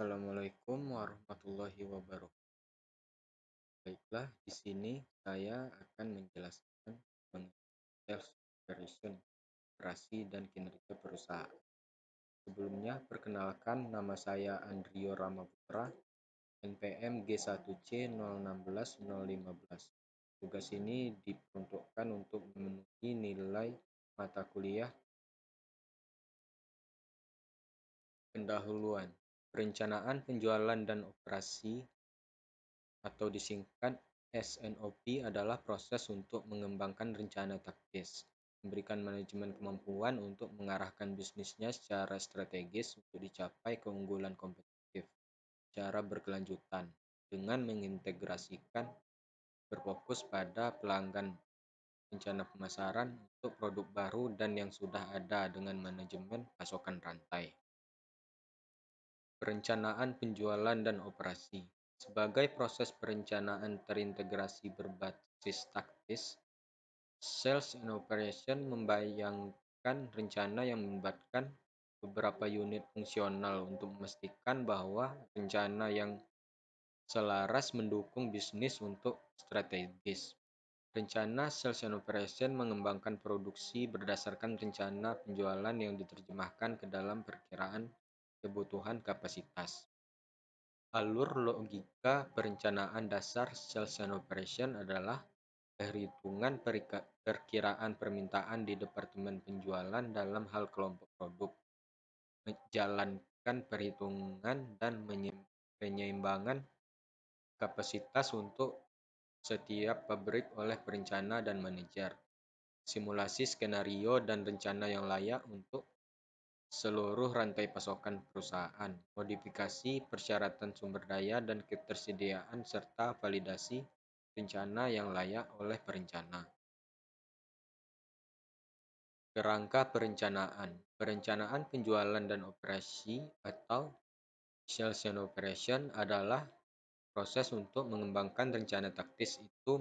Assalamualaikum warahmatullahi wabarakatuh. Baiklah, di sini saya akan menjelaskan mengenai sales operation, operasi dan kinerja perusahaan. Sebelumnya, perkenalkan nama saya Andrio Ramaputra, NPM G1C 061015. Tugas ini diperuntukkan untuk memenuhi nilai mata kuliah pendahuluan, perencanaan penjualan dan operasi atau disingkat SNOP adalah proses untuk mengembangkan rencana taktis, memberikan manajemen kemampuan untuk mengarahkan bisnisnya secara strategis untuk dicapai keunggulan kompetitif secara berkelanjutan, dengan mengintegrasikan berfokus pada pelanggan, rencana pemasaran untuk produk baru dan yang sudah ada dengan manajemen pasokan rantai. Perencanaan penjualan dan operasi. Sebagai proses perencanaan terintegrasi berbasis taktis, Sales and Operation membayangkan rencana yang melibatkan beberapa unit fungsional untuk memastikan bahwa rencana yang selaras mendukung bisnis untuk strategis. Rencana Sales and Operation mengembangkan produksi berdasarkan rencana penjualan yang diterjemahkan ke dalam perkiraan kebutuhan kapasitas. Alur logika perencanaan dasar Sales and Operation adalah perhitungan perkiraan permintaan di departemen penjualan dalam hal kelompok produk, menjalankan perhitungan dan penyeimbangan kapasitas untuk setiap pabrik oleh perencana dan manajer, simulasi skenario dan rencana yang layak untuk seluruh rantai pasokan perusahaan, modifikasi persyaratan sumber daya dan ketersediaan serta validasi rencana yang layak oleh perencana. Kerangka perencanaan. Perencanaan penjualan dan operasi atau Sales and Operation adalah proses untuk mengembangkan rencana taktis itu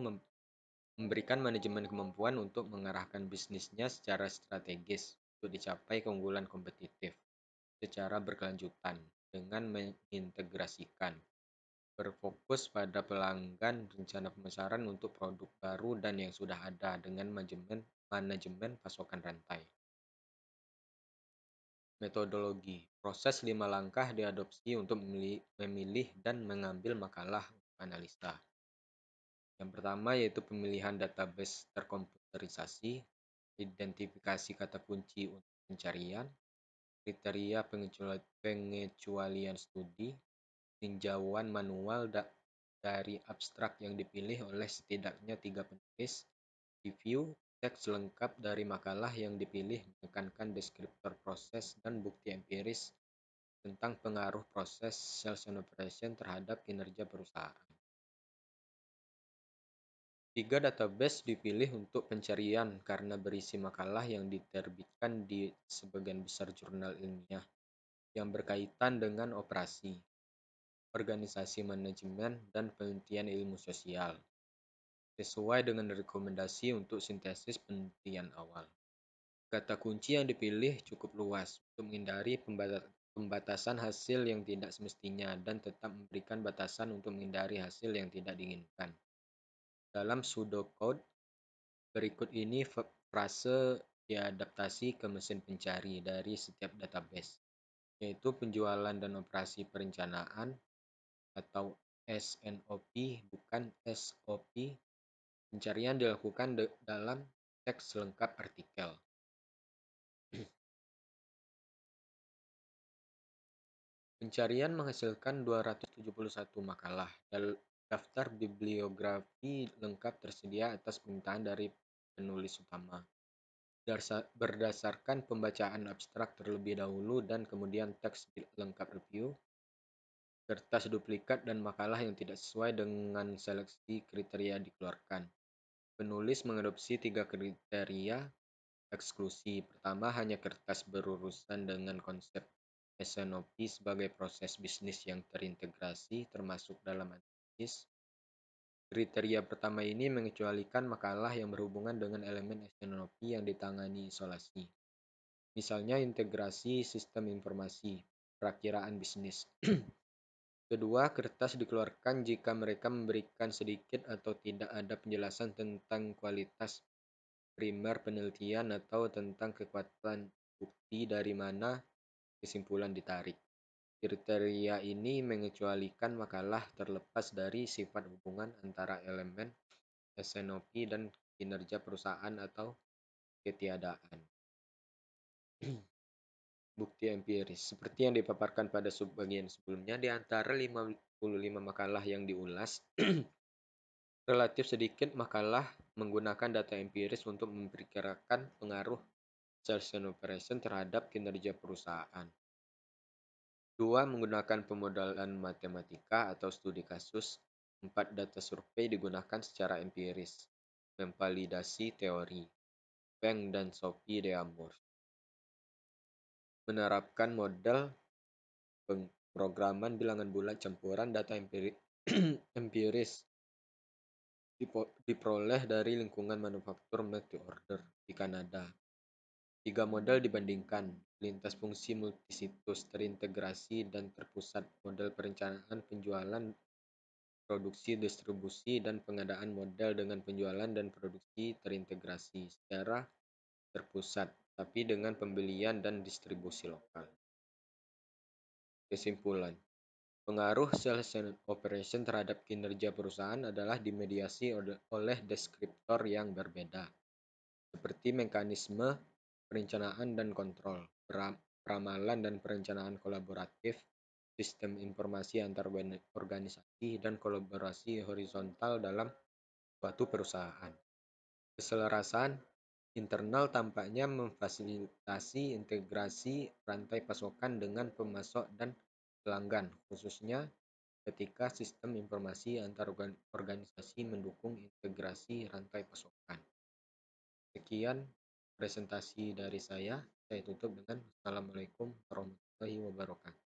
memberikan manajemen kemampuan untuk mengarahkan bisnisnya secara strategis untuk dicapai keunggulan kompetitif secara berkelanjutan dengan mengintegrasikan berfokus pada pelanggan, rencana pemasaran untuk produk baru dan yang sudah ada dengan manajemen pasokan rantai. Metodologi. Proses 5 langkah diadopsi untuk memilih dan mengambil makalah untuk analisa. Yang pertama yaitu pemilihan database terkomputerisasi, identifikasi kata kunci untuk pencarian, kriteria pengecualian studi, tinjauan manual dari abstrak yang dipilih oleh setidaknya 3 penulis, review teks lengkap dari makalah yang dipilih menekankan deskriptor proses dan bukti empiris tentang pengaruh proses Sales and Operation terhadap kinerja perusahaan. 3 database dipilih untuk pencarian karena berisi makalah yang diterbitkan di sebagian besar jurnal ilmiah yang berkaitan dengan operasi, organisasi manajemen, dan penelitian ilmu sosial, sesuai dengan rekomendasi untuk sintesis penelitian awal. Kata kunci yang dipilih cukup luas untuk menghindari pembatasan hasil yang tidak semestinya dan tetap memberikan batasan untuk menghindari hasil yang tidak diinginkan. Dalam pseudocode berikut ini frase diadaptasi ke mesin pencari dari setiap database, yaitu penjualan dan operasi perencanaan atau SNOP bukan SOP. Pencarian dilakukan dalam teks lengkap artikel. Pencarian menghasilkan 271 makalah. Daftar bibliografi lengkap tersedia atas permintaan dari penulis utama. Berdasarkan pembacaan abstrak terlebih dahulu dan kemudian teks lengkap review, kertas duplikat dan makalah yang tidak sesuai dengan seleksi kriteria dikeluarkan. Penulis mengadopsi 3 kriteria eksklusi. Pertama, hanya kertas berurusan dengan konsep SNOP sebagai proses bisnis yang terintegrasi termasuk dalam analisis. Kriteria pertama ini mengecualikan makalah yang berhubungan dengan elemen SNOP yang ditangani isolasi. Misalnya integrasi sistem informasi, perakiraan bisnis, Kedua, kertas dikeluarkan jika mereka memberikan sedikit atau tidak ada penjelasan tentang kualitas primer penelitian atau tentang kekuatan bukti dari mana kesimpulan ditarik. Kriteria ini mengecualikan makalah terlepas dari sifat hubungan antara elemen SNOP dan kinerja perusahaan atau ketiadaan bukti empiris. Seperti yang dipaparkan pada subbagian sebelumnya, di antara 55 makalah yang diulas, relatif sedikit makalah menggunakan data empiris untuk memperkirakan pengaruh sales and operation terhadap kinerja perusahaan. Dua, menggunakan pemodelan matematika atau studi kasus. Empat, data survei digunakan secara empiris, memvalidasi teori. Peng dan Sophie de Amours menerapkan model pemrograman bilangan bulat campuran data empiris diperoleh dari lingkungan manufaktur multi-order di Kanada. Tiga model dibandingkan: lintas fungsi multisitus, terintegrasi, dan terpusat, model perencanaan penjualan, produksi, distribusi, dan pengadaan, model dengan penjualan dan produksi terintegrasi secara terpusat, tapi dengan pembelian dan distribusi lokal. Kesimpulan: pengaruh sales and operation terhadap kinerja perusahaan adalah dimediasi oleh deskriptor yang berbeda, seperti mekanisme perencanaan dan kontrol, peramalan dan perencanaan kolaboratif, sistem informasi antar organisasi, dan kolaborasi horizontal dalam suatu perusahaan. Keselarasan internal tampaknya memfasilitasi integrasi rantai pasokan dengan pemasok dan pelanggan, khususnya ketika sistem informasi antar organisasi mendukung integrasi rantai pasokan. Sekian presentasi dari saya tutup dengan Assalamualaikum warahmatullahi wabarakatuh.